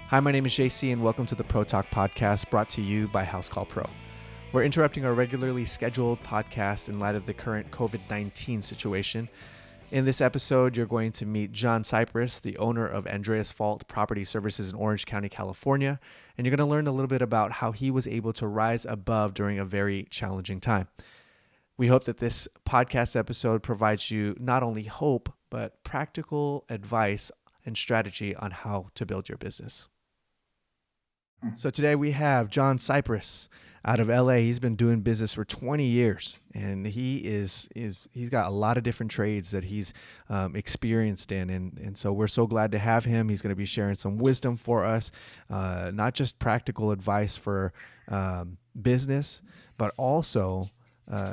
Hi, my name is JC, and welcome to the Pro Talk podcast brought to you by Housecall Pro. We're interrupting our regularly scheduled podcast in light of the current COVID-19 situation. In this episode, you're going to meet John Cipres, the owner of Andreas Fault Property Services in Orange County, California, and you're going to learn a little bit about how he was able to rise above during a very challenging time. We hope that this podcast episode provides you not only hope, but practical advice and strategy on how to build your business. So today we have John Cipres out of LA. He's been doing business for 20 years, and he's got a lot of different trades that he's experienced in, and so we're so glad to have him. He's going to be sharing some wisdom for us, not just practical advice for business, but also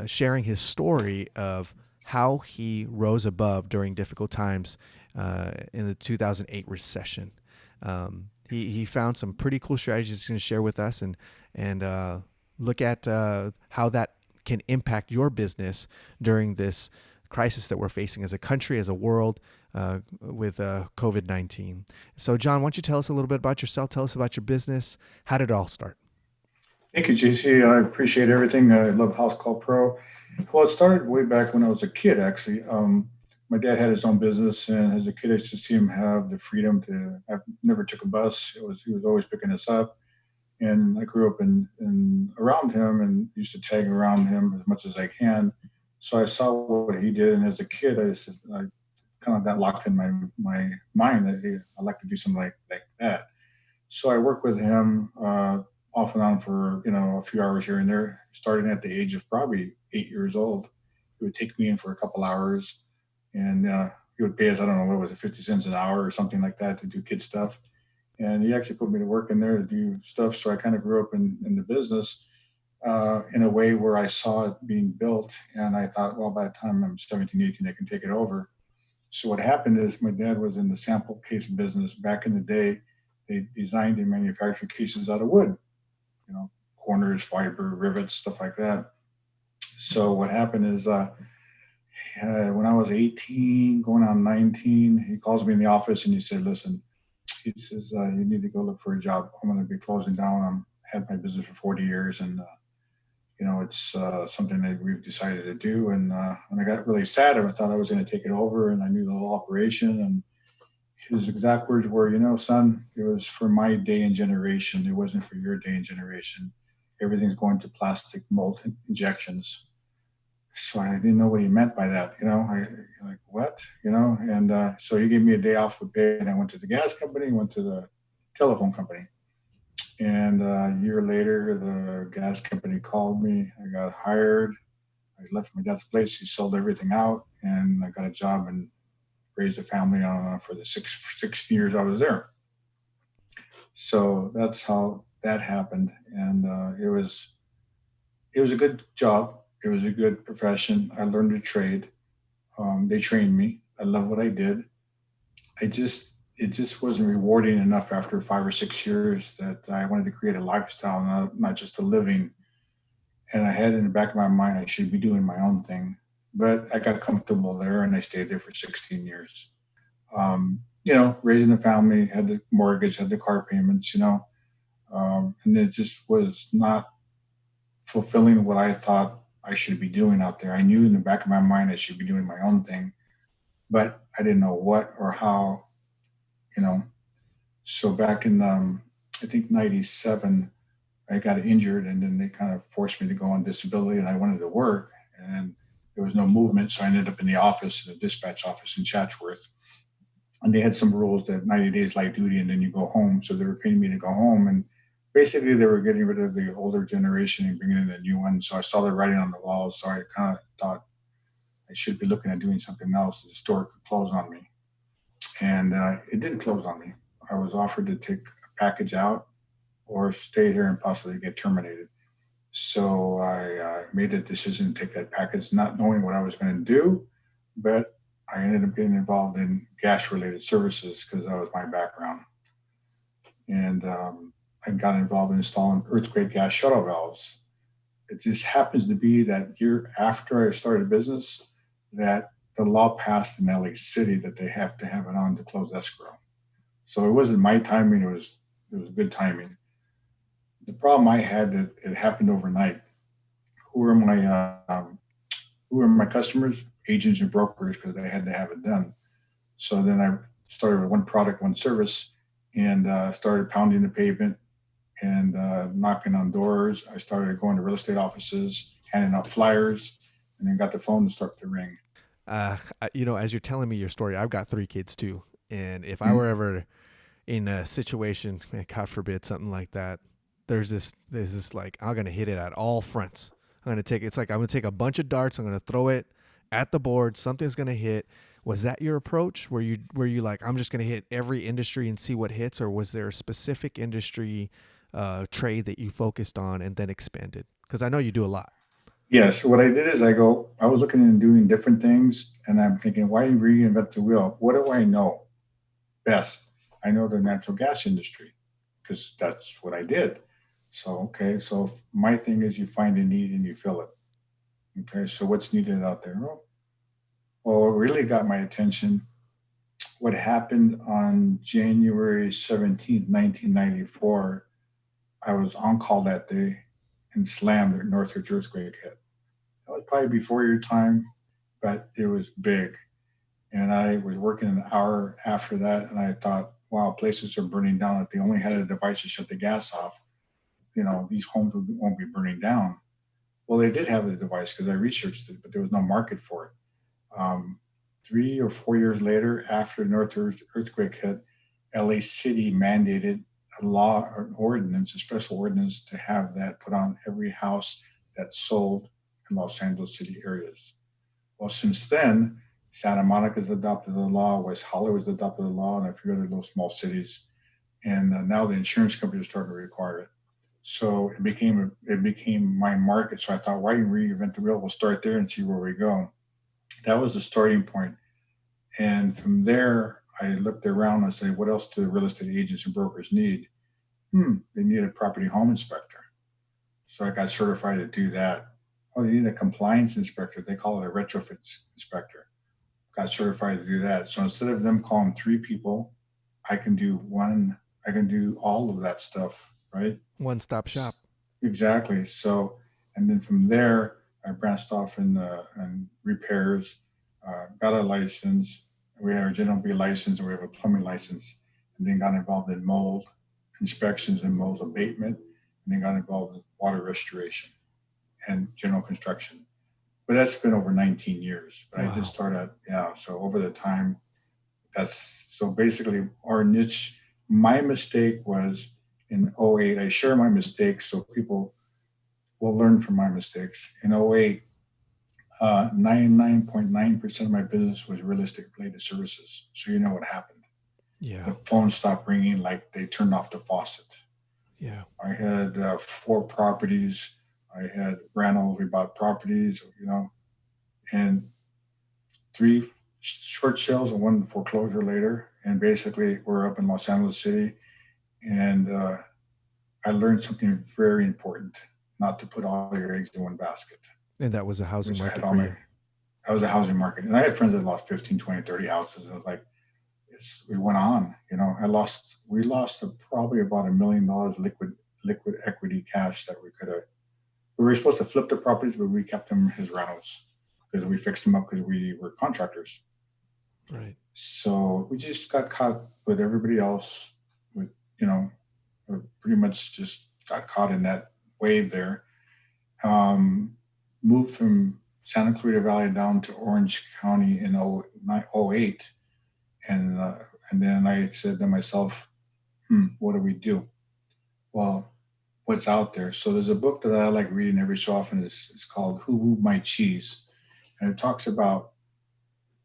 sharing his story of how he rose above during difficult times in the 2008 recession. He found some pretty cool strategies he's going to share with us and look at how that can impact your business during this crisis that we're facing as a country, as a world, with COVID-19. So, John, why don't you tell us a little bit about yourself? Tell us about your business. How did it all start? Thank you, JC. I appreciate everything. I love Housecall Pro. Well, it started way back when I was a kid, actually. My dad had his own business, and as a kid, I used to see him have the freedom to. I never took a bus. He was always picking us up, and I grew up in around him and used to tag around him as much as I can. So I saw what he did, and as a kid, I kind of got locked in my mind that hey, I'd like to do something like that. So I worked with him off and on for a few hours here and there, starting at the age of probably 8 years old. He would take me in for a couple hours, and he would pay us, I don't know, what was it, 50 cents an hour or something like that to do kid stuff. And he actually put me to work in there to do stuff. So I kind of grew up in the business in a way where I saw it being built. And I thought, well, by the time I'm 17, 18, I can take it over. So what happened is my dad was in the sample case business. Back in the day, they designed and manufactured cases out of wood, corners, fiber, rivets, stuff like that. So what happened is when I was 18, going on 19, he calls me in the office and he said, listen, he says, you need to go look for a job. I'm going to be closing down. I've had my business for 40 years and, it's something that we've decided to do. And when I got really sad, I thought I was going to take it over and I knew the whole operation. And his exact words were, son, it was for my day and generation. It wasn't for your day and generation. Everything's going to plastic mold injections. So I didn't know what he meant by that. I like, what, and so he gave me a day off with pay and I went to the gas company, went to the telephone company. And a year later, the gas company called me. I got hired. I left my dad's place. He sold everything out and I got a job and raised a family for the 16 years I was there. So that's how that happened. And it was a good job. It was a good profession. I learned a trade. They trained me. I love what I did. It just wasn't rewarding enough after 5 or 6 years that I wanted to create a lifestyle, not just a living. And I had in the back of my mind, I should be doing my own thing. But I got comfortable there and I stayed there for 16 years. Raising a family, had the mortgage, had the car payments, and it just was not fulfilling what I thought I should be doing out there. I knew in the back of my mind I should be doing my own thing, but I didn't know what or how, So back in, I think 97, I got injured and then they kind of forced me to go on disability and I wanted to work and there was no movement. So I ended up in the office, the dispatch office in Chatsworth. And they had some rules that 90 days light duty and then you go home. So they were paying me to go home. And basically they were getting rid of the older generation and bringing in a new one. So I saw the writing on the wall. So I kind of thought I should be looking at doing something else. The store could close on me. And it didn't close on me. I was offered to take a package out or stay here and possibly get terminated. So I made a decision to take that package, not knowing what I was going to do, but I ended up getting involved in gas-related services because that was my background. And I got involved in installing earthquake gas shuttle valves. It just happens to be that year after I started business that the law passed in LA City that they have to have it on to close escrow. So it wasn't my timing. It was it was good timing. The problem I had that it happened overnight. Who were my who were my customers? Agents and brokers, because they had to have it done. So then I started with one product, one service, and started pounding the pavement and knocking on doors. I started going to real estate offices, handing out flyers, and then got the phone to start to ring. As you're telling me your story, I've got 3 kids too, and if I Mhm. were ever in a situation, God forbid, something like that, there's this like I'm gonna hit it at all fronts. I'm gonna take a bunch of darts. I'm gonna throw it at the board. Something's gonna hit. Was that your approach? Were you like, I'm just gonna hit every industry and see what hits, or was there a specific industry trade that you focused on and then expanded? Because I know you do a lot. Yes, what I did is I was looking and doing different things, and I'm thinking, why reinvent the wheel? What do I know best? I know the natural gas industry because that's what I did. So, okay, so my thing is you find a need and you fill it. Okay, so what's needed out there? Well, what really got my attention, what happened on January 17th, 1994, I was on call that day and slammed the Northridge earthquake hit. That was probably before your time, but it was big. And I was working an hour after that, and I thought, wow, places are burning down. If they only had a device to shut the gas off, these homes won't be burning down. Well, they did have the device because I researched it, but there was no market for it. Um, 3 or 4 years later, after the Northridge earthquake hit, LA City mandated a law or an ordinance, a special ordinance, to have that put on every house that sold in Los Angeles city areas. Well, since then, Santa Monica's adopted the law, West Hollywood's adopted the law, and a few other little small cities. And now the insurance companies are starting to require it. So it became my market. So I thought, why reinvent the wheel? We'll start there and see where we go. That was the starting point. And from there, I looked around and said, what else do real estate agents and brokers need? They need a property home inspector. So I got certified to do that. Oh, they need a compliance inspector. They call it a retrofit inspector. Got certified to do that. So instead of them calling 3 people, I can do one. I can do all of that stuff, right? One stop shop. Exactly. So, and then from there, I branched off in repairs, got a license. We have a general B license, and we have a plumbing license, and then got involved in mold inspections and mold abatement, and then got involved in water restoration and general construction. But that's been over 19 years. But I did Wow. start at, yeah. So over the time, so basically our niche. My mistake was in '08. I share my mistakes so people will learn from my mistakes. In '08, 99.9% of my business was real estate related services. So you know what happened. Yeah. The phone stopped ringing like they turned off the faucet. Yeah. I had 4 properties. I had ran over about properties, and 3 short sales and 1 foreclosure later. And basically, we're up in Los Angeles City. And I learned something very important: not to put all your eggs in one basket, And that was a housing which I had market all for my, you. I was a housing market. And I had friends that lost 15, 20, 30 houses. I was like, we went on, we lost probably about $1 million liquid equity cash that we could have. We were supposed to flip the properties, but we kept them as rentals because we fixed them up because we were contractors. Right. So we just got caught with everybody else. With you know, pretty much just got caught in that wave there. Um, Moved from Santa Clarita Valley down to Orange County in '08, and then I said to myself, what do we do? Well, what's out there? So there's a book that I like reading every so often. It's called Who Moved My Cheese, and it talks about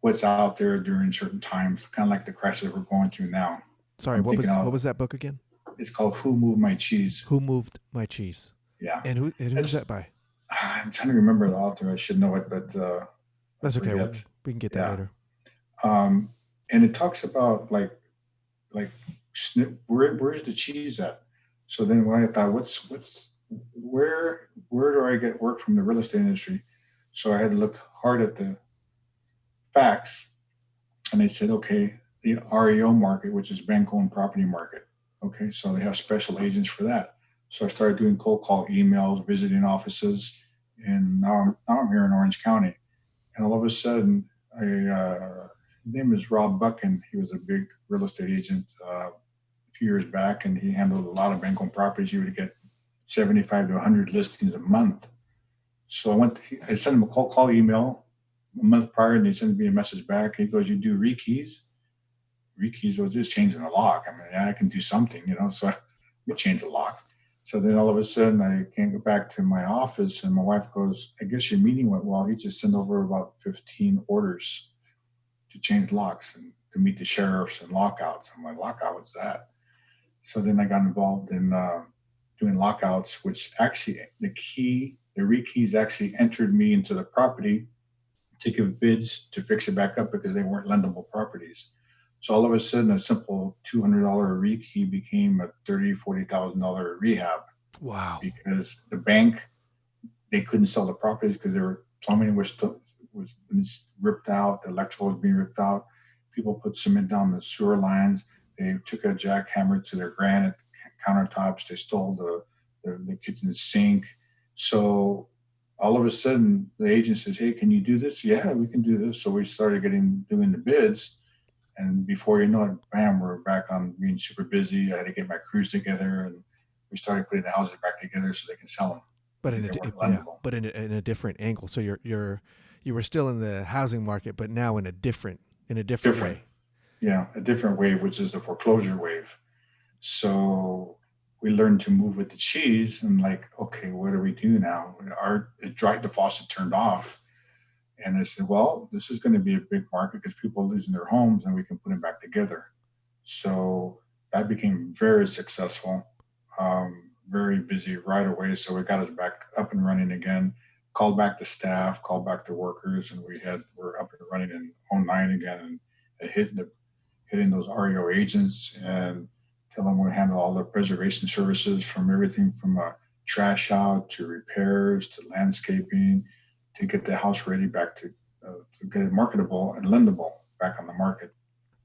what's out there during certain times, kind of like the crisis we're going through now. Sorry, I'm what thinking, was that book again? it's called Who Moved My Cheese. Who Moved My Cheese? Yeah, And who's it's, that by? I'm trying to remember the author. I should know it, but I That's okay. forget. We can get that Yeah, later. and it talks about like where's the cheese at? So then when I thought, what's where do I get work from the real estate industry? So I had to look hard at the facts, and they said, okay, the REO market, which is bank owned property market. Okay, so they have special agents for that. So I started doing cold call emails, visiting offices, and now I'm here in Orange County. And all of a sudden, his name is Rob Buchan. He was a big real estate agent a few years back, and he handled a lot of bank-owned properties. You would get 75 to 100 listings a month. So I sent him a cold call email a month prior, and he sent me a message back. He goes, "You do rekeys?" Rekeys was just changing the lock. I mean, I can do something, so we changed the lock. So then all of a sudden I can't go back to my office, and my wife goes, "I guess your meeting went well." He just sent over about 15 orders to change locks and to meet the sheriffs and lockouts. I'm like, "Lockout, what's that?" So then I got involved in doing lockouts, which actually the rekeys actually entered me into the property to give bids to fix it back up because they weren't lendable properties. So all of a sudden, a simple $200 rekey became a $40,000 rehab Wow. because the bank, they couldn't sell the properties because their plumbing was ripped out, the electrical was being ripped out. People put cement down the sewer lines. They took a jackhammer to their granite countertops. They stole the kitchen sink. So all of a sudden, the agent says, "Hey, can you do this?" "Yeah, we can do this." So we started doing the bids. And before you know it, bam, we're back on being super busy. I had to get my crews together, and we started putting the houses back together so they can sell them But because they weren't lendable. in a different angle. So you were still in the housing market, but now in a different Different, way. yeah, a different wave, which is the foreclosure wave. So we learned to move with the cheese, and like, okay, what do we do now? The faucet turned off, and I said, well, this is going to be a big market because people are losing their homes, and we can put them back together. So that became very successful, very busy right away. So we got us back up and running again, called back the staff, called back the workers, and we're up and running in '09 again, and hitting those REO agents and tell them we handle all the preservation services from everything from trash out to repairs to landscaping to get the house ready back to get it marketable and lendable back on the market.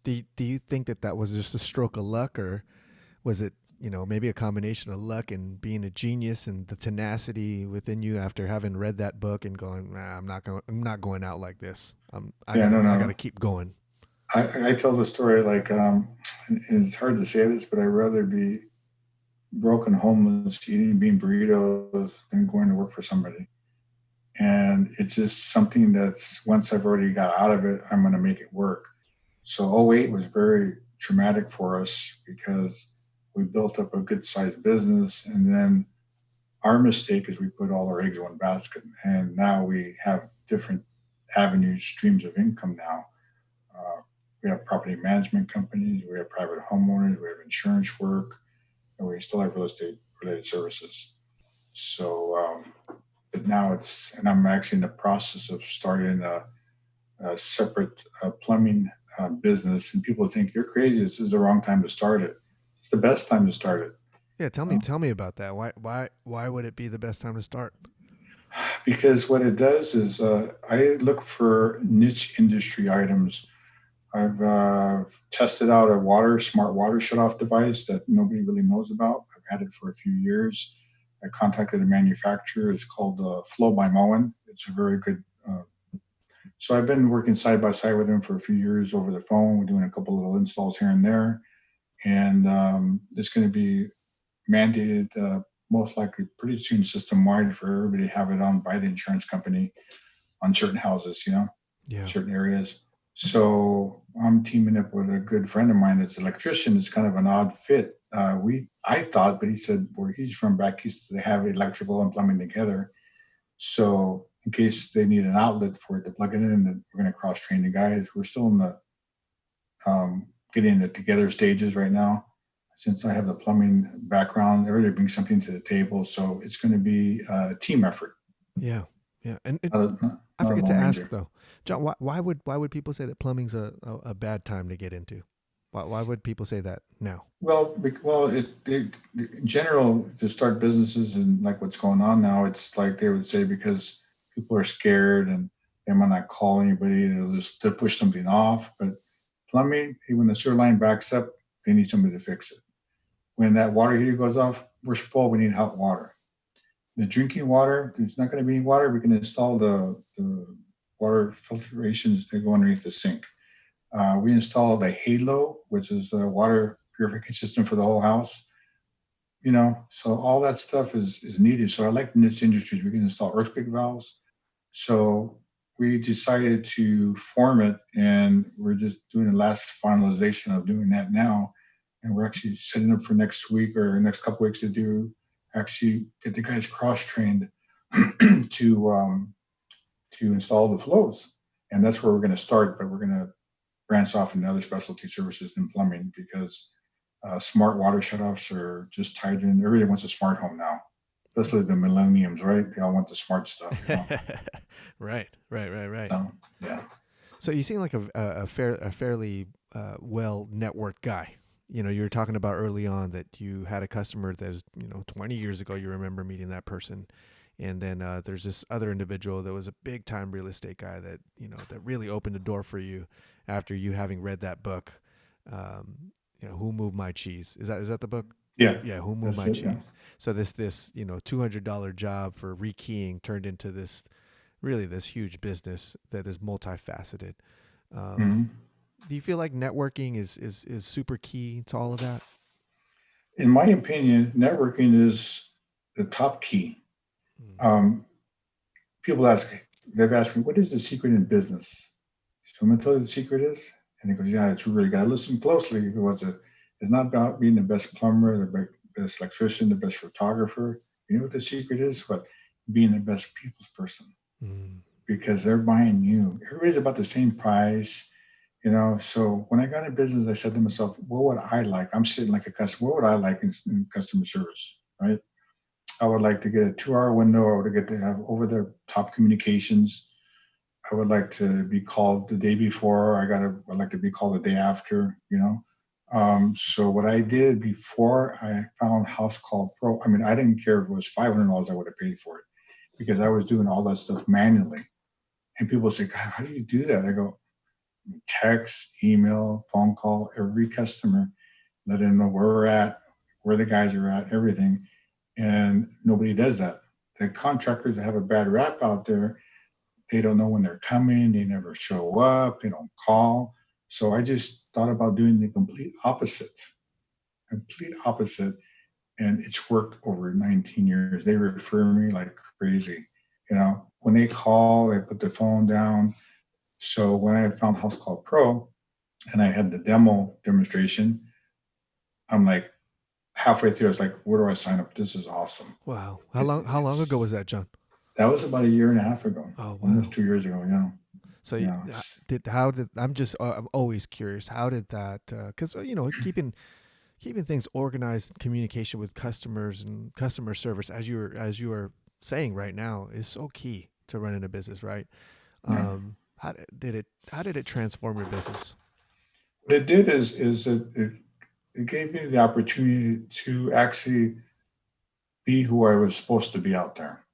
Do you think that was just a stroke of luck, or was it, maybe a combination of luck and being a genius and the tenacity within you after having read that book and going, nah, I'm not going out like this. Yeah, no, I gotta no. keep going. I tell the story like, and it's hard to say this, but I'd rather be broken, homeless, being burritos than going to work for somebody. And it's just something that's once I've already got out of it, I'm going to make it work. So '08 was very traumatic for us because we built up a good sized business, and then our mistake is we put all our eggs in one basket, and now we have different avenues, streams of income now. We have property management companies, we have private homeowners, we have insurance work, and we still have real estate related services. So, but now and I'm actually in the process of starting a separate plumbing business. And people think you're crazy. This is the wrong time to start it. It's the best time to start it. Yeah, You know? tell me about that. Why would it be the best time to start? Because what it does is I look for niche industry items. I've tested out a smart water shutoff device that nobody really knows about. I've had it for a few years. I contacted a manufacturer. It's called Flow by Moen. It's a very good. So I've been working side by side with them for a few years over the phone. We're doing a couple little installs here and there, and it's going to be mandated most likely pretty soon system wide for everybody to have it on by the insurance company on certain houses, Yeah. certain areas. So I'm teaming up with a good friend of mine that's an electrician. It's kind of an odd fit. I thought, but he said where he's from back east, they have electrical and plumbing together. So in case they need an outlet for it to plug it in, then we're going to cross train the guys. We're still in the getting the together stages right now. Since I have the plumbing background, everybody brings something to the table, so it's going to be a team effort. Yeah. Yeah. And I not a forget to Lone ask Ranger. though, John, why would people say that plumbing's a bad time to get into? Why would people say that now? In general, to start businesses and like what's going on now, it's like they would say because people are scared and they might not call anybody, they'll push something off. But plumbing, when the sewer line backs up, they need somebody to fix it. when that water heater goes off, we're spoiled. We need hot water. The drinking water, there's not going to be any water. We can install the water filtrations that go underneath the sink. We installed a Halo, which is a water purification system for the whole house. So all that stuff is needed. So I like niche industries. We can install earthquake valves. So we decided to form it, and we're just doing the last finalization of doing that now. And we're actually setting up for next week or next couple weeks to actually get the guys cross trained to install the flows. And that's where we're going to start, but we're going to branch off into other specialty services in plumbing because smart water shutoffs are just tied in. Everybody wants a smart home now, especially the millenniums, right? They all want the smart stuff. Right. So, yeah. So you seem like a fairly well networked guy. You were talking about early on that you had a customer that was 20 years ago. You remember meeting that person, and then there's this other individual that was a big time real estate guy that that really opened the door for you after you having read that book. Who Moved My Cheese? Is that the book? Yeah. Yeah. Who Moved My Cheese? Yeah. So this $200 job for rekeying turned into this huge business that is multifaceted. Do you feel like networking is super key to all of that? In my opinion, networking is the top key. People they've asked me, what is the secret in business? So I'm going to tell you the secret is. And he goes, yeah, it's really got to listen closely. He goes, it's not about being the best plumber, the best electrician, the best photographer. You know what the secret is? But being the best people's person. Because they're buying you. Everybody's about the same price. So when I got in business, I said to myself, what would I like? I'm sitting like a customer. What would I like in customer service, right? I would like to get a 2-hour window. I would get to have over-the-top communications. I would like to be called the day before. I'd like to be called the day after, So what I did before I found Housecall Pro, I didn't care if it was $500 I would have paid for it because I was doing all that stuff manually. And people say, God, how do you do that? I go, text, email, phone call, every customer, let them know where we're at, where the guys are at, everything. And nobody does that. The contractors that have a bad rap out there, they don't know when they're coming. They never show up. They don't call. So I just thought about doing the complete opposite. And it's worked over 19 years. They refer me like crazy. When they call, they put the phone down. So when I found Housecall Pro and I had the demonstration, I'm like halfway through, I was like, where do I sign up? This is awesome. Wow. How long ago was that, John? That was about 1.5 years ago. Oh, wow. Almost 2 years ago, yeah. So I'm always curious, how did that, because, keeping things organized, communication with customers and customer service, as you are saying right now, is so key to running a business, right? Yeah. How did it transform your business? What it did is it gave me the opportunity to actually be who I was supposed to be out there.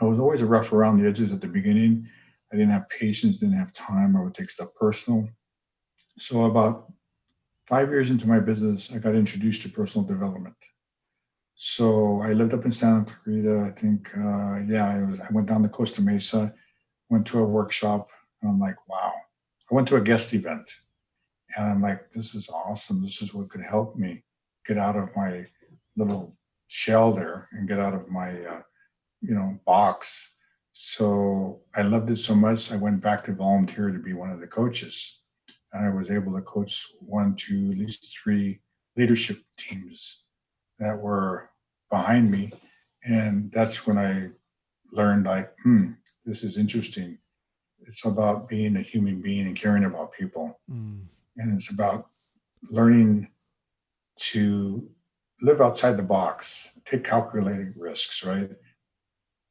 I was always rough around the edges at the beginning. I didn't have patience, didn't have time. I would take stuff personal. So about 5 years into my business, I got introduced to personal development. So I lived up in Santa Clarita. I think, I went down to Costa Mesa, went to a workshop, and I'm like, wow. I went to a guest event, and I'm like, this is awesome. This is what could help me get out of my little shell there and get out of my, box. So I loved it so much, I went back to volunteer to be one of the coaches. And I was able to coach 1, 2, at least 3 leadership teams that were behind me. And that's when I learned, like, this is interesting. It's about being a human being and caring about people. And it's about learning to live outside the box, take calculated risks, right?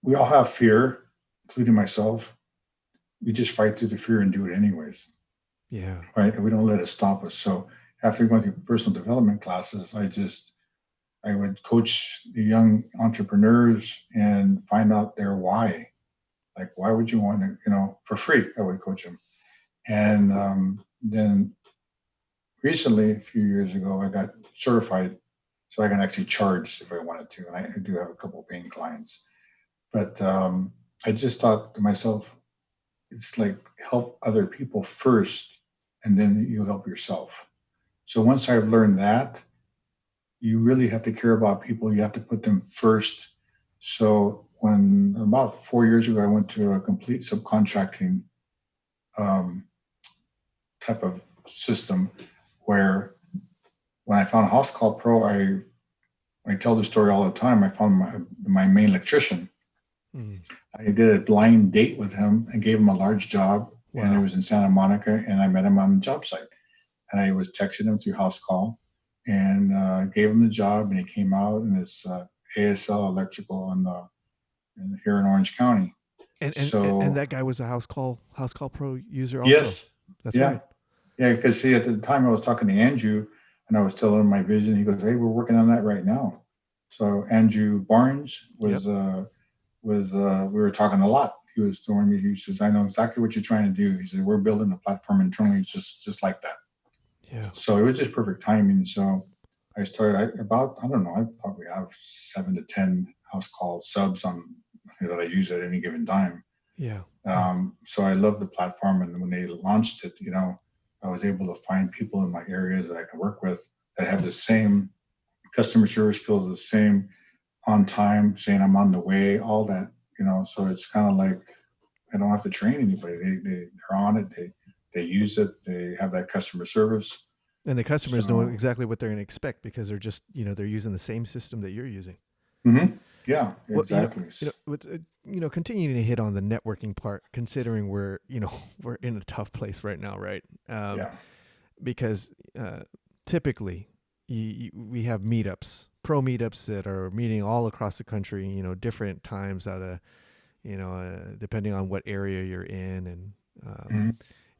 We all have fear, including myself. We just fight through the fear and do it anyways. Yeah. Right. And we don't let it stop us. So after going through personal development classes, I would coach the young entrepreneurs and find out their why. Like, why would you want to, for free, I would coach them. And then recently, a few years ago, I got certified so I can actually charge if I wanted to. And I do have a couple of paying clients. But I just thought to myself, it's like help other people first, and then you help yourself. So once I've learned that, you really have to care about people. You have to put them first. So when about 4 years ago, I went to a complete subcontracting um, type of system where when I found Housecall Pro, I tell the story all the time. I found my main electrician. Mm. I did a blind date with him and gave him a large job, and it was in Santa Monica, and I met him on the job site. And I was texting him through Housecall and gave him the job, and he came out, and it's ASL electrical here in Orange County. And that guy was a Housecall Pro user also. Yes. That's right. Yeah, because see, at the time I was talking to Andrew, and I was telling him my vision. He goes, "Hey, we're working on that right now." So Andrew Barnes was we were talking a lot. He was telling me, he says, "I know exactly what you're trying to do." He said, "We're building a platform internally just like that." Yeah. So it was just perfect timing. So I started I don't know, I probably have 7 to 10 Housecall subs on that I use at any given time. Yeah. So I love the platform, and when they launched it, I was able to find people in my area that I can work with that have the same customer service skills, the same on time, saying I'm on the way, all that, so it's kind of like I don't have to train anybody. They're on it. They use it. They have that customer service. And the customers know exactly what they're going to expect because they're just, they're using the same system that you're using. Mm-hmm. Yeah, exactly. Well, continuing to hit on the networking part, considering we're in a tough place right now, right? Because typically we have meetups, pro meetups that are meeting all across the country, different times out of, depending on what area you're in.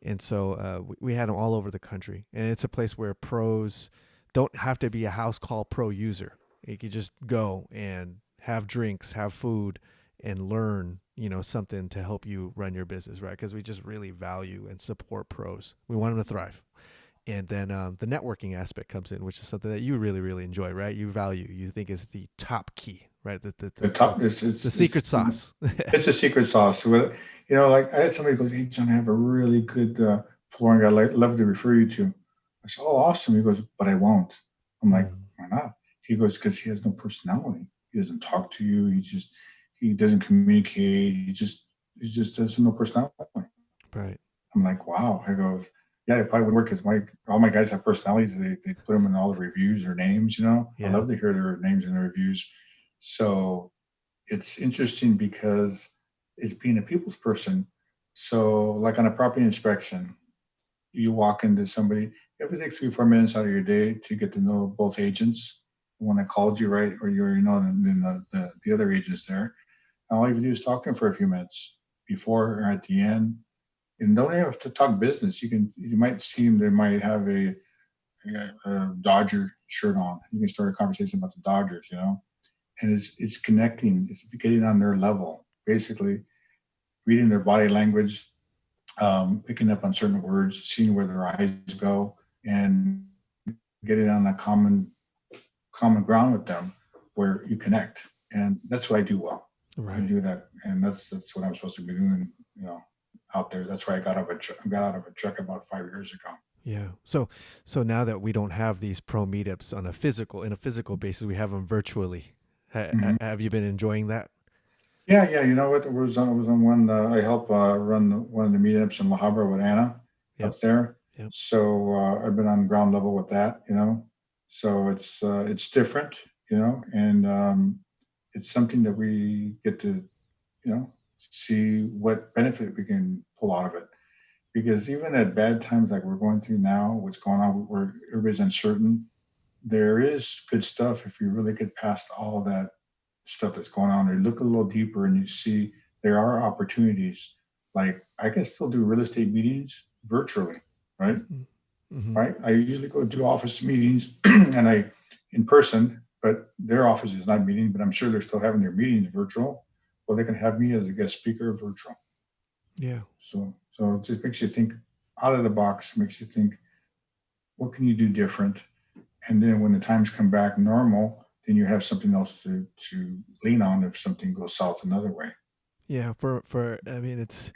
And so we had them all over the country. And it's a place where pros don't have to be a Housecall Pro user. You could just go and have drinks, have food, and learn, something to help you run your business, right? Because we just really value and support pros. We want them to thrive. And then the networking aspect comes in, which is something that you really, really enjoy, right? You think is the top key, right? The secret sauce. It's a secret sauce. Like I had somebody go, "Hey, John, I have a really good flooring guy I'd love to refer you to." I said, "Oh, awesome." He goes, "But I won't." I'm like, "Why not?" He goes, "Because he has no personality. He doesn't talk to you. He doesn't communicate. He just has no personality." Right. I'm like, "Wow." I go, "Yeah, it probably would work because all my guys have personalities. They put them in all the reviews or names. Yeah. I love to hear their names in the reviews." So it's interesting because it's being a people's person. So, like on a property inspection, you walk into somebody. If it takes 3-4 minutes out of your day to get to know both agents, when I called you, right, or you're, then the other agents there, and all you have to do is talk to them for a few minutes before or at the end, and don't even have to talk business. You might see them. They might have a Dodger shirt on. You can start a conversation about the Dodgers, and it's connecting. It's getting on their level, basically reading their body language, picking up on certain words, seeing where their eyes go, and getting on a common ground with them where you connect. And that's what I do well. Right. I do that, and that's what I'm supposed to be doing, out there. That's why I got out of a truck about 5 years ago. Yeah. So now that we don't have these pro meetups in a physical basis, we have them virtually. Have you been enjoying that? Yeah. You know what? I was on one. I help run one of the meetups in La Habra with Anna up there. Yep. So I've been on ground level with that. So it's different. And it's something that we get to, see what benefit we can pull out of it. Because even at bad times like we're going through now, what's going on, where everybody's uncertain, there is good stuff if you really get past all of that stuff that's going on. You look a little deeper and you see there are opportunities. Like I can still do real estate meetings virtually, right? Mm-hmm. Right. I usually go do office meetings and in person, but their office is not meeting, but I'm sure they're still having their meetings virtual. Well, they can have me as a guest speaker virtual. Yeah. So it just makes you think out of the box, makes you think, what can you do different? And then when the times come back normal, then you have something else to lean on if something goes south another way. Yeah, I mean, it's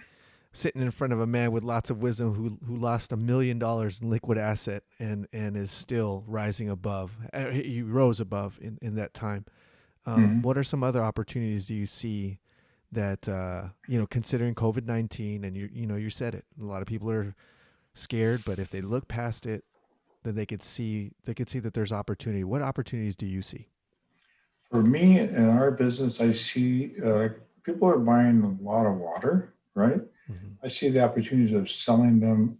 sitting in front of a man with lots of wisdom who lost $1 million in liquid asset and is still rising above. He rose above in that time. Mm-hmm. What are some other opportunities do you see that considering COVID-19, and you said it, a lot of people are scared, but if they look past it, then they could see that there's opportunity. What opportunities do you see? For me, in our business, I see people are buying a lot of water, right? Mm-hmm. I see the opportunities of selling them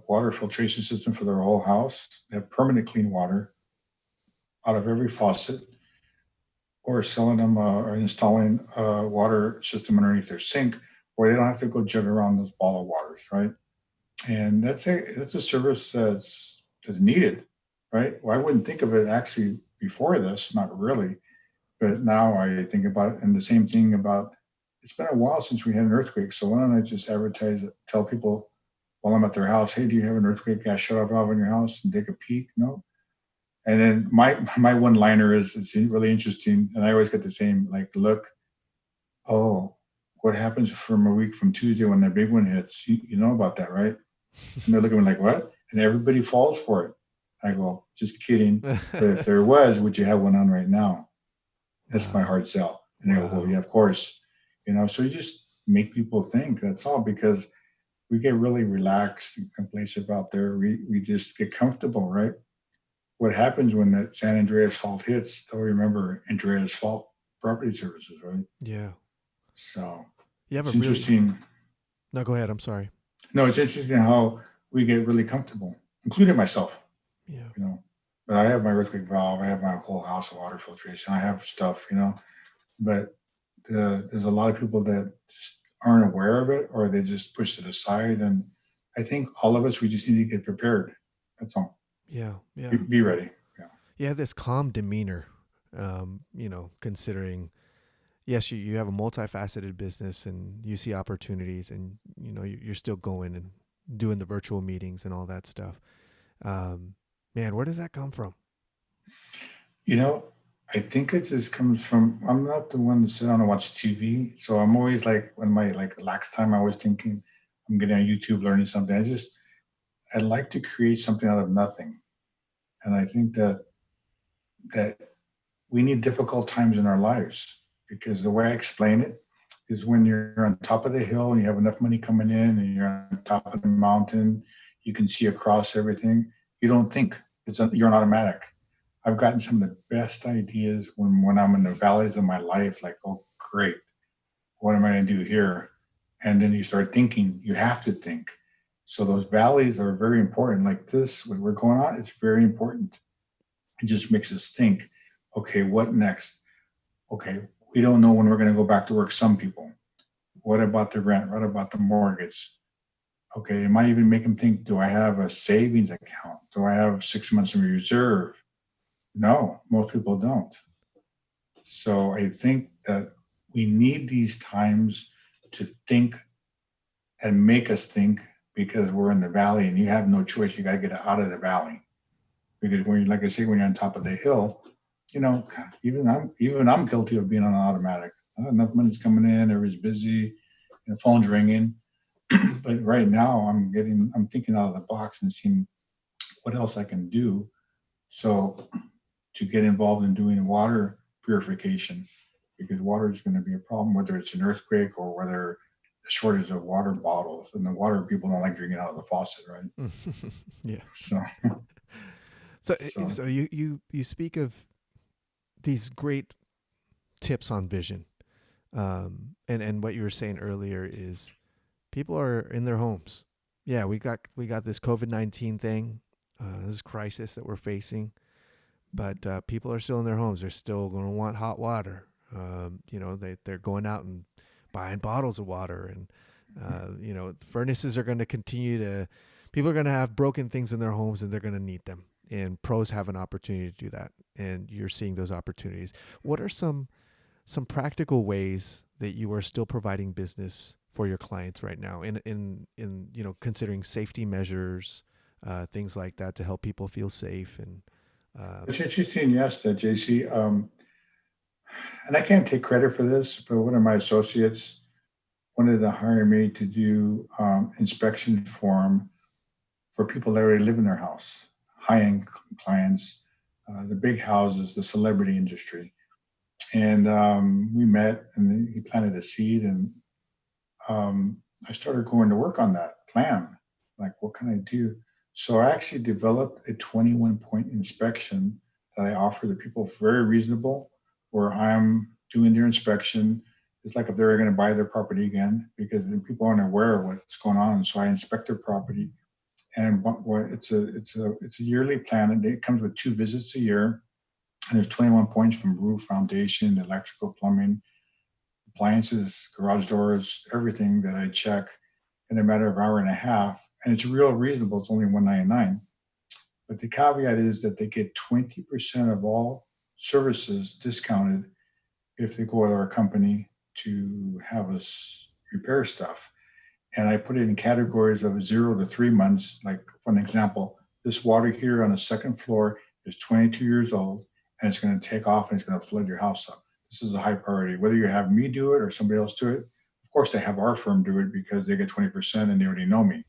water filtration system for their whole house. They have permanent clean water out of every faucet, or selling them or installing a water system underneath their sink where they don't have to go jug around those bottled waters, right? And that's a service that's needed, right? Well, I wouldn't think of it actually before this, not really, but now I think about it. And the same thing about it's been a while since we had an earthquake, so why don't I just advertise it, tell people while I'm at their house, hey, do you have an earthquake gas shut-off valve in your house? And take a peek. No. And then my one liner is it's really interesting, and I always get the same like look. Oh, what happens from a week from Tuesday when the big one hits? You know about that, right? And they're looking at me like, what? And everybody falls for it. I go, just kidding. But if there was, would you have one on right now? That's my Wow. hard sell. And they go, well, Wow. yeah, of course. So you just make people think. That's all, because we get really relaxed and complacent out there. We just get comfortable, right? What happens when that San Andreas fault hits? They'll remember Andreas Fault Property Services, right? Yeah. So You have a it's really interesting. No, go ahead. I'm sorry. No, it's interesting how we get really comfortable, including myself. Yeah. you know. But I have my earthquake valve, I have my whole house of water filtration, I have stuff. But there's a lot of people that just aren't aware of it, or they just push it aside. And I think all of us, we just need to get prepared. That's all. Yeah. Be, Yeah. be ready. Yeah. You have this calm demeanor, considering, yes, you have a multifaceted business and you see opportunities, and, you're still going and doing the virtual meetings and all that stuff. Man, where does that come from? You know, I think it just comes from, I'm not the one to sit down and watch TV. So I'm always like, when my like relaxed time, I'm always thinking I'm getting on YouTube, learning something. I like to create something out of nothing. And I think that we need difficult times in our lives, because the way I explain it is when you're on top of the hill and you have enough money coming in and you're on top of the mountain, you can see across everything. You don't think you're an automatic. I've gotten some of the best ideas when I'm in the valleys of my life, like, oh, great, what am I going to do here? And then you start thinking, you have to think. So those valleys are very important. Like this, what we're going on, it's very important. It just makes us think, okay, what next? Okay, we don't know when we're going to go back to work, some people. What about the rent? What about the mortgage? Okay, it might even make them think, do I have a savings account? Do I have 6 months in reserve? No, most people don't. So I think that we need these times to think and make us think, because we're in the valley and you have no choice. You got to get out of the valley, because when, like I say, when you're on top of the hill, even I'm guilty of being on an automatic. Enough money's coming in, everybody's busy, and the phone's ringing. But right now, I'm thinking out of the box and seeing what else I can do. So to get involved in doing water purification, because water is going to be a problem, whether it's an earthquake or whether the shortage of water bottles, and the water people don't like drinking out of the faucet, right? Yeah. So, So, so so you speak of these great tips on vision, and what you were saying earlier is people are in their homes. Yeah, we got this COVID-19 thing, this crisis that we're facing, but people are still in their homes. They're still going to want hot water. They're going out and buying bottles of water, and furnaces are going to continue to. People are going to have broken things in their homes, and they're going to need them. And pros have an opportunity to do that, and you're seeing those opportunities. What are some practical ways that you are still providing business for your clients right now, in considering safety measures, things like that, to help people feel safe, and It's interesting you asked that, JC. And I can't take credit for this, but one of my associates wanted to hire me to do inspection for him for people that already live in their house, high-end clients, the big houses, the celebrity industry. And we met, and he planted a seed, and I started going to work on that plan. Like, what can I do? So I actually developed a 21-point inspection that I offer the people, very reasonable, where I'm doing their inspection. It's like if they're going to buy their property again, because the people aren't aware of what's going on. So I inspect their property, and it's a yearly plan, and it comes with 2 visits a year. And there's 21 points from roof, foundation, electrical, plumbing, appliances, garage doors, everything that I check in a matter of an hour and a half. And it's real reasonable. It's only $199. But the caveat is that they get 20% of all services discounted if they go with our company to have us repair stuff. And I put it in categories of 0 to 3 months. Like, for an example, this water heater on the second floor is 22 years old, and it's going to take off and it's going to flood your house up. This is a high priority. Whether you have me do it or somebody else do it, of course they have our firm do it because they get 20% and they already know me.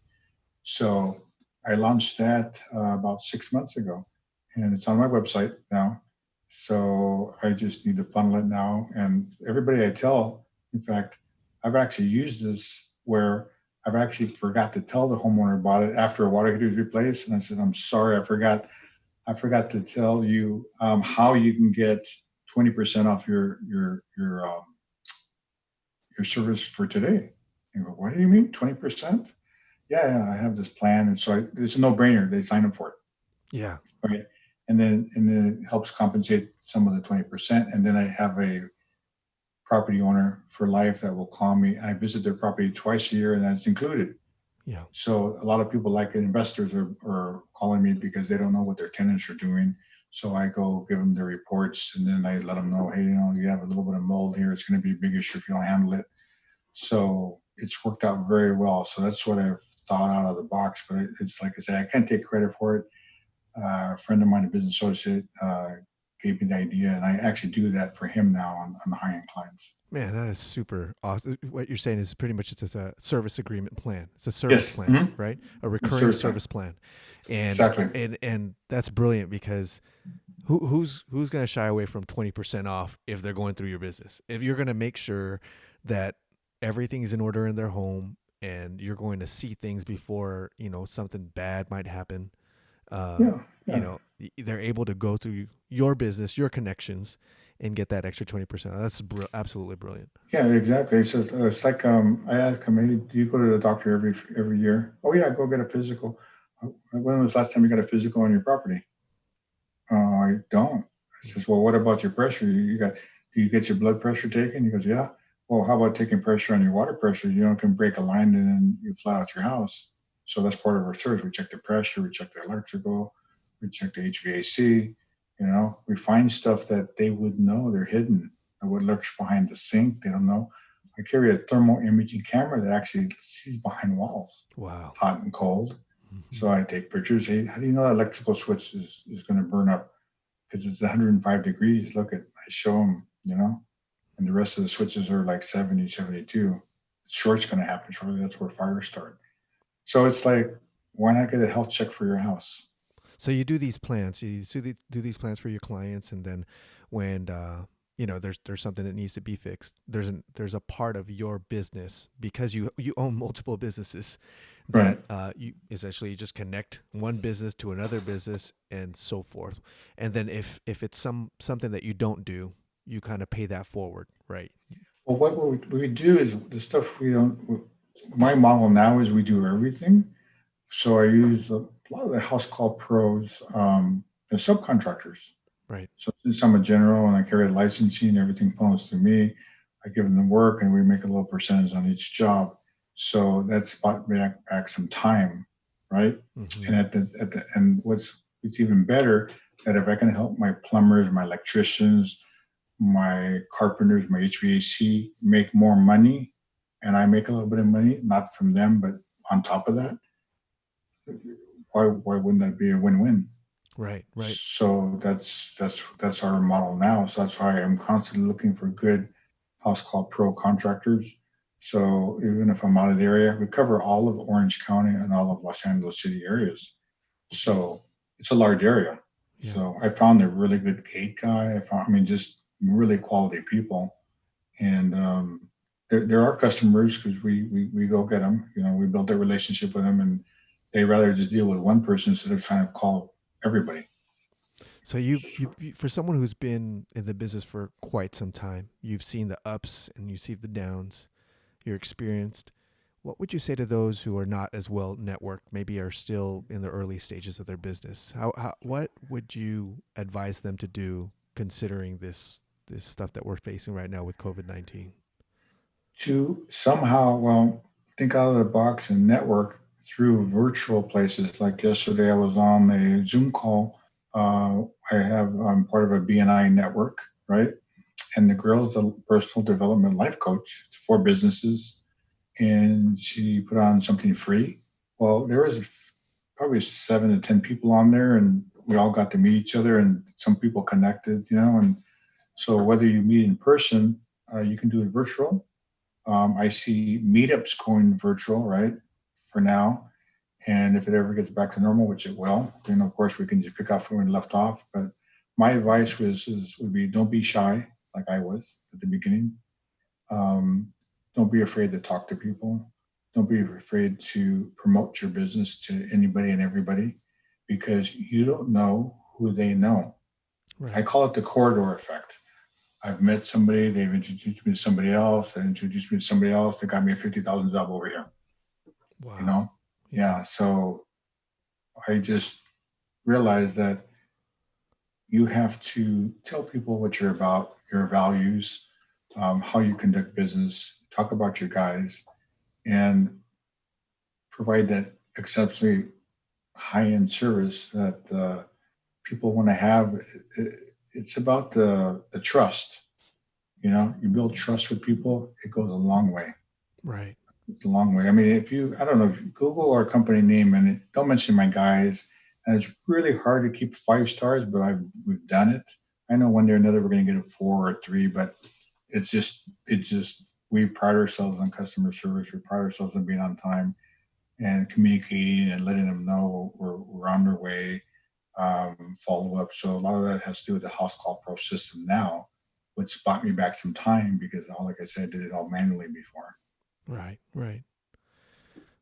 So I launched that about 6 months ago, and it's on my website now. So I just need to funnel it now. And everybody I tell, in fact, I've actually used this where I've actually forgot to tell the homeowner about it after a water heater is replaced. And I said, I'm sorry, I forgot to tell you how you can get 20% off your service for today. You go, what do you mean 20%? Yeah, I have this plan. And so it's a no brainer. They sign up for it. Yeah. Right. And then it helps compensate some of the 20%. And then I have a property owner for life that will call me. I visit their property twice a year, and that's included. Yeah. So a lot of people, like investors, are calling me because they don't know what their tenants are doing. So I go give them their reports, and then I let them know, hey, you have a little bit of mold here. It's going to be a big issue if you don't handle it. So it's worked out very well. So that's what I've thought out of the box. But it's like I said, I can't take credit for it. A friend of mine, a business associate, gave me the idea, and I actually do that for him now on the high-end clients. Man, that is super awesome. What you're saying is pretty much it's a service agreement plan. It's a service Yes. plan, Mm-hmm. right? A recurring service plan. And Exactly. and that's brilliant because who's going to shy away from 20% off if they're going through your business? If you're going to make sure that everything is in order in their home and you're going to see things before, something bad might happen. Yeah. They're able to go through your business, your connections, and get that extra 20%. That's absolutely brilliant. Yeah, exactly. It's like I ask them, hey, do you go to the doctor every year? Oh yeah, go get a physical. When was the last time you got a physical on your property? I don't. I says, well, what about your pressure? Do you get your blood pressure taken? He goes, yeah. Well, how about taking pressure on your water pressure? Can break a line and then you fly out your house. So that's part of our service. We check the pressure, we check the electrical, we check the HVAC. We find stuff that they wouldn't know. They're hidden. What lurks behind the sink, they don't know. I carry a thermal imaging camera that actually sees behind walls. Wow. Hot and cold. Mm-hmm. So I take pictures. Hey, how do you know that electrical switch is going to burn up? Because it's 105 degrees. Look at, I show them, and the rest of the switches are like 70, 72. Short's going to happen shortly. That's where fires start. So it's like, why not get a health check for your house? So you do these plans. You do these plans for your clients, and then when there's something that needs to be fixed, there's a part of your business because you own multiple businesses that right. You essentially just connect one business to another business and so forth. And then if it's something that you don't do, you kind of pay that forward, right? Well, what we do is the stuff we don't. My model now is we do everything. So I use a lot of the Housecall Pros, the subcontractors. Right. So since I'm a general and I carry a licensing, everything funnels through me. I give them the work, and we make a little percentage on each job. So that's bought back some time, right? Mm-hmm. And it's even better that if I can help my plumbers, my electricians, my carpenters, my HVAC make more money, and I make a little bit of money, not from them, but on top of that, why wouldn't that be a win-win? Right. Right. So that's our model now. So that's why I'm constantly looking for good house call pro contractors. So even if I'm out of the area, we cover all of Orange County and all of Los Angeles City areas. So it's a large area. Yeah. So I found a really good gate guy. I mean, just really quality people. And they're our customers because we go get them. You know, we built a relationship with them, and they rather just deal with one person instead of trying to call everybody. So for someone who's been in the business for quite some time, you've seen the ups and you see the downs. You're experienced. What would you say to those who are not as well networked, maybe are still in the early stages of their business? What would you advise them to do considering this stuff that we're facing right now with COVID-19? To somehow, well, think out of the box and network through virtual places. Like yesterday, I was on a Zoom call. I'm part of a BNI network, right? And the girl is a personal development life coach for businesses, and she put on something free. Well, there was probably 7 to 10 people on there, and we all got to meet each other, and some people connected, you know. And so whether you meet in person, you can do it virtual. I see meetups going virtual, right, for now. And if it ever gets back to normal, which it will, then of course we can just pick up from where we left off. But my advice would be don't be shy like I was at the beginning. Um, don't be afraid to talk to people. Don't be afraid to promote your business to anybody and everybody because you don't know who they know. I Right. call it the corridor effect. I've met somebody, they've introduced me to somebody else, they introduced me to somebody else, they got me a 50,000 job over here, you Wow. know? Yeah. Yeah. So I just realized that you have to tell people what you're about, your values, how you conduct business, talk about your guys, and provide that exceptionally high end service that people want to have. It's about the trust. You know, you build trust with people, it goes a long way. Right. It's a long way. I mean, I don't know, if you Google our company name and don't mention my guys, and it's really hard to keep 5 stars, but we've done it. I know one day or another we're going to get a 4 or 3, but we pride ourselves on customer service. We pride ourselves on being on time and communicating and letting them know we're on their way. Follow up. So a lot of that has to do with the Housecall Pro system now, which bought me back some time because, like I said, I did it all manually before. Right. Right.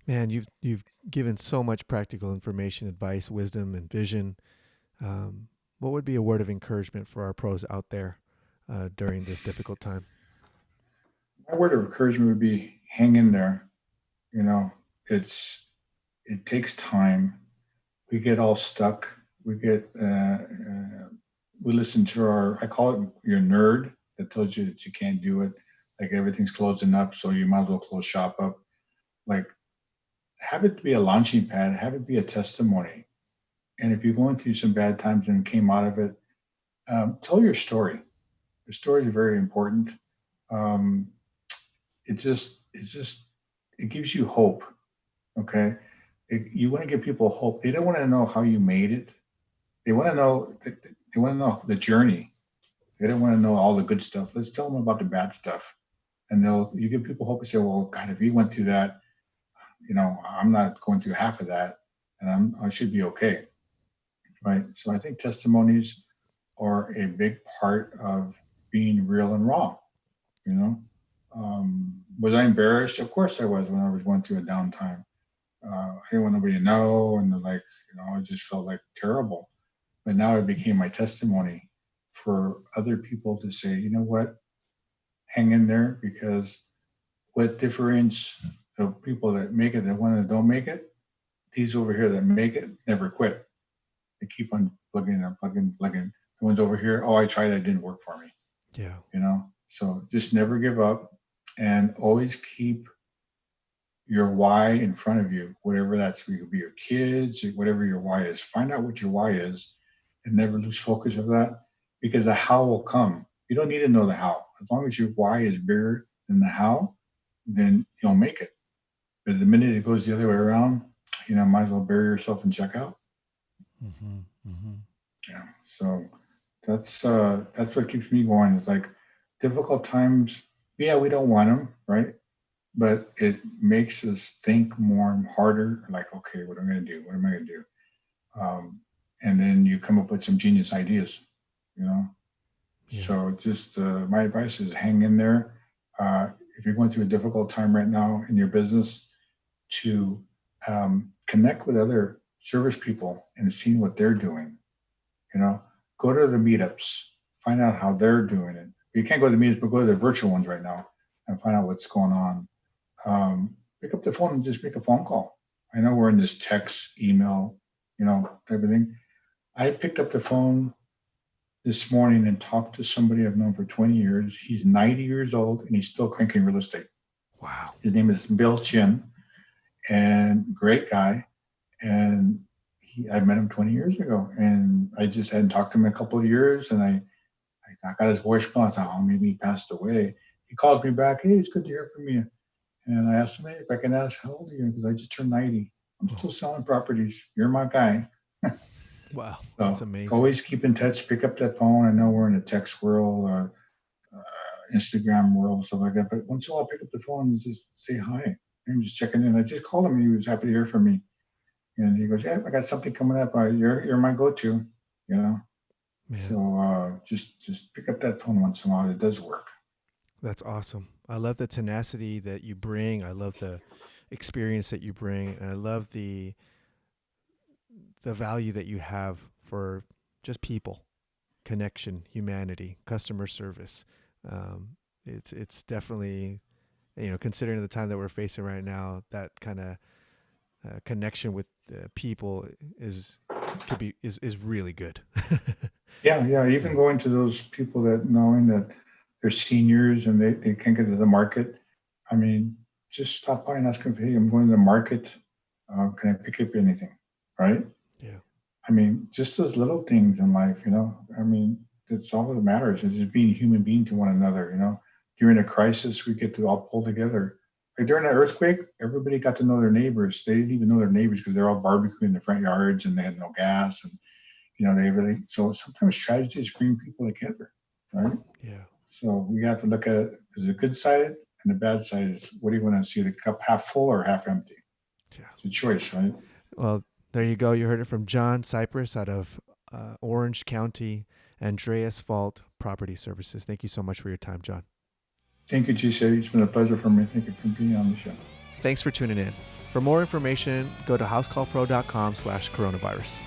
Man, you've given so much practical information, advice, wisdom, and vision. What would be a word of encouragement for our pros out there during this difficult time? My word of encouragement would be hang in there. You know, it takes time. We get all stuck. We listen to I call it your nerd that tells you that you can't do it. Like everything's closing up, so you might as well close shop up. Like have it be a launching pad, have it be a testimony. And if you're going through some bad times and came out of it, tell your story. Your story is very important. Um, it gives you hope. Okay, you want to give people hope. They don't want to know how you made it. They want to know. They want to know the journey. They don't want to know all the good stuff. Let's tell them about the bad stuff, and you give people hope and say, "Well, God, if you went through that, I'm not going through half of that, and I should be okay." Right. So I think testimonies are a big part of being real and raw. You know, was I embarrassed? Of course I was when I was going through a downtime. I didn't want nobody to know, and I just felt like terrible. But now it became my testimony for other people to say, you know what, hang in there, because what differentiates the people that make it, the one that don't make it, these over here that make it never quit. They keep on plugging and plugging, plugging. The ones over here, oh, I tried, that didn't work for me. Yeah. So just never give up and always keep your why in front of you, whatever that's, it could be your kids, whatever your why is. Find out what your why is and never lose focus of that, because the how will come. You don't need to know the how. As long as your why is bigger than the how, then you'll make it. But the minute it goes the other way around, might as well bury yourself and check out. Mm-hmm. Mm-hmm. Yeah. So that's what keeps me going. It's like difficult times. Yeah, we don't want them, right? But it makes us think more and harder. Like, okay, what am I going to do? What am I going to do? And then you come up with some genius ideas, you know. Yeah. So just my advice is hang in there. If you're going through a difficult time right now in your business, to connect with other service people and see what they're doing. You know, go to the meetups, find out how they're doing it. You can't go to the meetups, but go to the virtual ones right now and find out what's going on. Pick up the phone and just make a phone call. I know we're in this text, email, type of thing. I picked up the phone this morning and talked to somebody I've known for 20 years. He's 90 years old and he's still cranking real estate. Wow. His name is Bill Chin, and great guy. And I met him 20 years ago, and I just hadn't talked to him in a couple of years. And I got his voicemail. I thought, oh, maybe he passed away. He calls me back. Hey, it's good to hear from you. And I asked him, hey, if I can ask, how old are you? Because I just turned 90. I'm still selling properties. You're my guy. Wow. So That's amazing. always keep in touch. Pick up that phone. I know we're in a text world, Instagram world, stuff like that. But once in a while, pick up the phone and just say hi. I'm just checking in. I just called him and he was happy to hear from me. And he goes, yeah, I got something coming up. You're my go-to, Man. So just pick up that phone once in a while. It does work. That's awesome. I love the tenacity that you bring. I love the experience that you bring, and I love the value that you have for just people, connection, humanity, customer service. It's definitely, considering the time that we're facing right now, that kind of connection with people is really good. Yeah. Even going to those people that knowing that they're seniors and they can't get to the market. I mean, just stop by and ask them, hey, I'm going to the market. Can I pick up anything? Right? Yeah. I mean, just those little things in life, I mean, that's all that matters is just being a human being to one another, During a crisis, we get to all pull together. Like during an earthquake, everybody got to know their neighbors. They didn't even know their neighbors because they're all barbecuing in the front yards and they had no gas. And, so sometimes tragedies bring people together, right? Yeah. So we have to look at it. There's a good side and the bad side is what do you want to see, the cup half full or half empty? Yeah. It's a choice, right? Well, there you go. You heard it from John Cipres out of Orange County, Andreas Fault Property Services. Thank you so much for your time, John. Thank you, GC. It's been a pleasure for me. Thank you for being on the show. Thanks for tuning in. For more information, go to housecallpro.com/coronavirus.